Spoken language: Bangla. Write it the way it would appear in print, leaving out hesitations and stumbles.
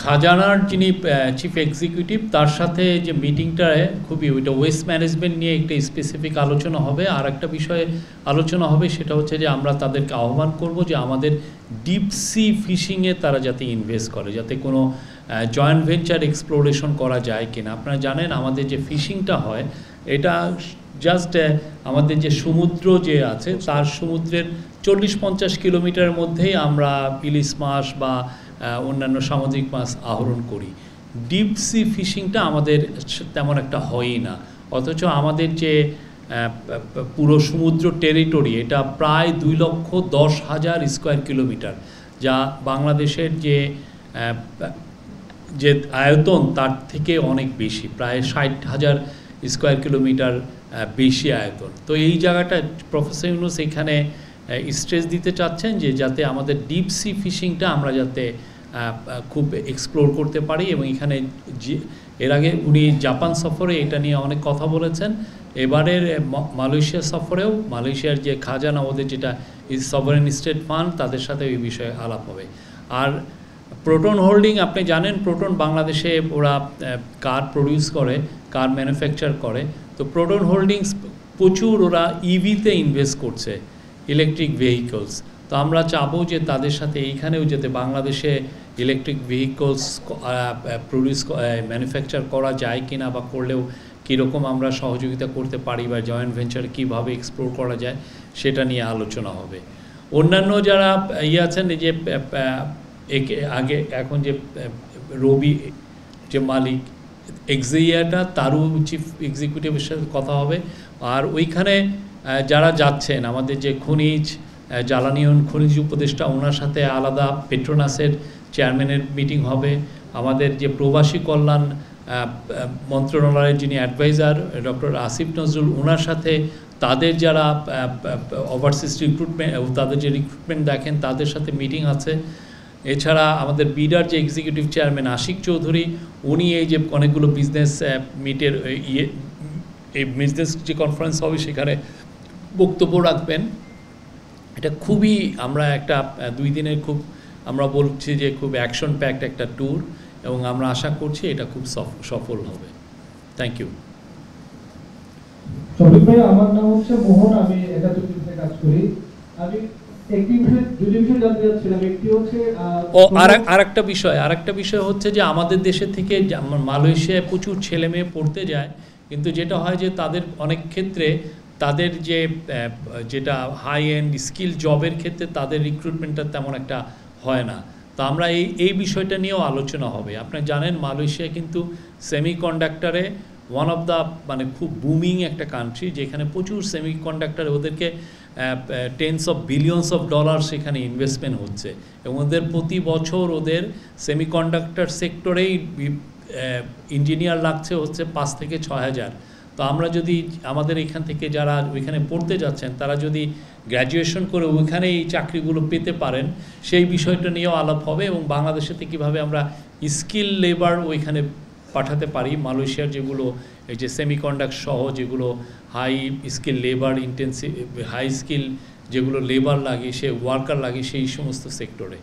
খাজানার যিনি চিফ এক্সিকিউটিভ তার সাথে যে মিটিংটায় খুবই ওইটা ওয়েস্ট ম্যানেজমেন্ট নিয়ে একটা স্পেসিফিক আলোচনা হবে। আর একটা বিষয়ে আলোচনা হবে, সেটা হচ্ছে যে আমরা তাদেরকে আহ্বান করব যে আমাদের ডিপ সি ফিশিংয়ে তারা যাতে ইনভেস্ট করে, যাতে কোনো জয়েন্ট ভেঞ্চার এক্সপ্লোরেশন করা যায় কিনা। আপনারা জানেন আমাদের যে ফিশিংটা হয় এটা জাস্ট আমাদের যে সমুদ্র যে আছে তার সমুদ্রের 40-50 কিলোমিটারের মধ্যেই আমরা ইলিশ মাছ বা অন্যান্য সামুদ্রিক মাছ আহরণ করি। ডিপ সি ফিশিংটা আমাদের তেমন একটা হয়ই না, অথচ আমাদের যে পুরো সমুদ্র টেরিটরি এটা প্রায় 2,10,000 স্কোয়ার কিলোমিটার, যা বাংলাদেশের যে আয়তন তার থেকে অনেক বেশি, প্রায় 60,000 স্কোয়ার কিলোমিটার বেশি আয়তন। তো এই জায়গাটা প্রফেসর ইউনূস এখানে স্ট্রেস দিতে চাচ্ছেন যে যাতে আমাদের ডিপ সি ফিশিংটা আমরা যাতে খুব এক্সপ্লোর করতে পারি। এবং এখানে এর আগে উনি জাপান সফরে এটা নিয়ে অনেক কথা বলেছেন। এবারের মালয়েশিয়া সফরেও মালয়েশিয়ার যে খাজানা ওদের যেটা সভারেন স্টেট ফান্ড তাদের সাথে এই বিষয়ে আলাপ হবে। আর প্রোটন হোল্ডিং, আপনি জানেন প্রোটন বাংলাদেশে ওরা কার প্রডিউস করে, কার ম্যানুফ্যাকচার করে। তো প্রোটন হোল্ডিংস প্রচুর ওরা ইভিতে ইনভেস্ট করছে, ইলেকট্রিক ভেহিকলস। তো আমরা চাবো যে তাদের সাথে এইখানেও যাতে বাংলাদেশে ইলেকট্রিক ভেহিকলস প্রডিউস ম্যানুফ্যাকচার করা যায় কিনা, বা করলেও কীরকম আমরা সহযোগিতা করতে পারি, বা জয়েন্ট ভেঞ্চার কীভাবে এক্সপ্লোর করা যায় সেটা নিয়ে আলোচনা হবে। অন্যান্য যারা আছেন যে আগে এখন যে রবি যে মালিক এক্সিয়াটা তারও চিফ এক্সিকিউটিভের সাথে কথা হবে। আর ওইখানে যারা যাচ্ছেন আমাদের যে খনিজ জ্বালানি খনিজ উপদেষ্টা ওনার সাথে আলাদা পেট্রোনাসের চেয়ারম্যানের মিটিং হবে। আমাদের যে প্রবাসী কল্যাণ মন্ত্রণালয়ের যিনি অ্যাডভাইজার ডক্টর আসিফ নজরুল ওনার সাথে তাদের যারা ওভারসিজ রিক্রুটমেন্ট তাদের যে রিক্রুটমেন্ট দেখেন তাদের সাথে মিটিং আছে। এছাড়া আমাদের বিডার যে এক্সিকিউটিভ চেয়ারম্যান আশিক চৌধুরী উনি এই যে অনেকগুলো বিজনেস মিটের এই বিজনেস যে কনফারেন্স হবে সেখানে বক্তব্য রাখবেন। এটা খুবই আমরা একটা 2 দিনের খুব আমরা বলছি যে খুব অ্যাকশন প্যাকড একটা ট্যুর, এবং আমরা আশা করছি এটা খুব সফল হবে। Thank you. শফিক ভাই, আমার নাম হচ্ছে মোহন, আমি একাত্তরে কাজ করি। আমি আরেকটা বিষয় হচ্ছে যে আমাদের দেশে থেকে মালয়েশিয়ায় প্রচুর ছেলে মেয়ে পড়তে যায়, কিন্তু যেটা হয় যে তাদের অনেক ক্ষেত্রে তাদের যে যেটা হাই এন্ড স্কিল জবের ক্ষেত্রে তাদের রিক্রুটমেন্টটা তেমন একটা হয় না। তো আমরা এই বিষয়টা নিয়েও আলোচনা হবে। আপনারা জানেন মালয়েশিয়া কিন্তু সেমিকন্ডাক্টরে ওয়ান অফ দ্য মানে খুব বুমিং একটা কান্ট্রি, যেখানে প্রচুর সেমিকন্ডাক্টর ওদেরকে tense of billions of dollar সেখানে ইনভেস্টমেন্ট হচ্ছে, এবং ওদের প্রতি বছর ওদের সেমিকন্ডাক্টর সেক্টরেই ইঞ্জিনিয়ার লাগছে হচ্ছে 5 থেকে 6,000। তো আমরা যদি আমাদের এখান থেকে যারা ওইখানে পড়তে যাচ্ছেন তারা যদি গ্র্যাজুয়েশন করে ওইখানে এই চাকরিগুলো পেতে পারেন, সেই বিষয়টা নিয়েও আলাপ হবে। এবং বাংলাদেশেতে কীভাবে আমরা স্কিল লেবার ওইখানে পাঠাতে পারি, মালয়েশিয়ার যেগুলো এই যে সেমিকন্ডাক্টর সহ যেগুলো high skill labour intensive high skill যেগুলো লেবার লাগে সে ওয়ার্কার লাগে সেই সমস্ত সেক্টরে।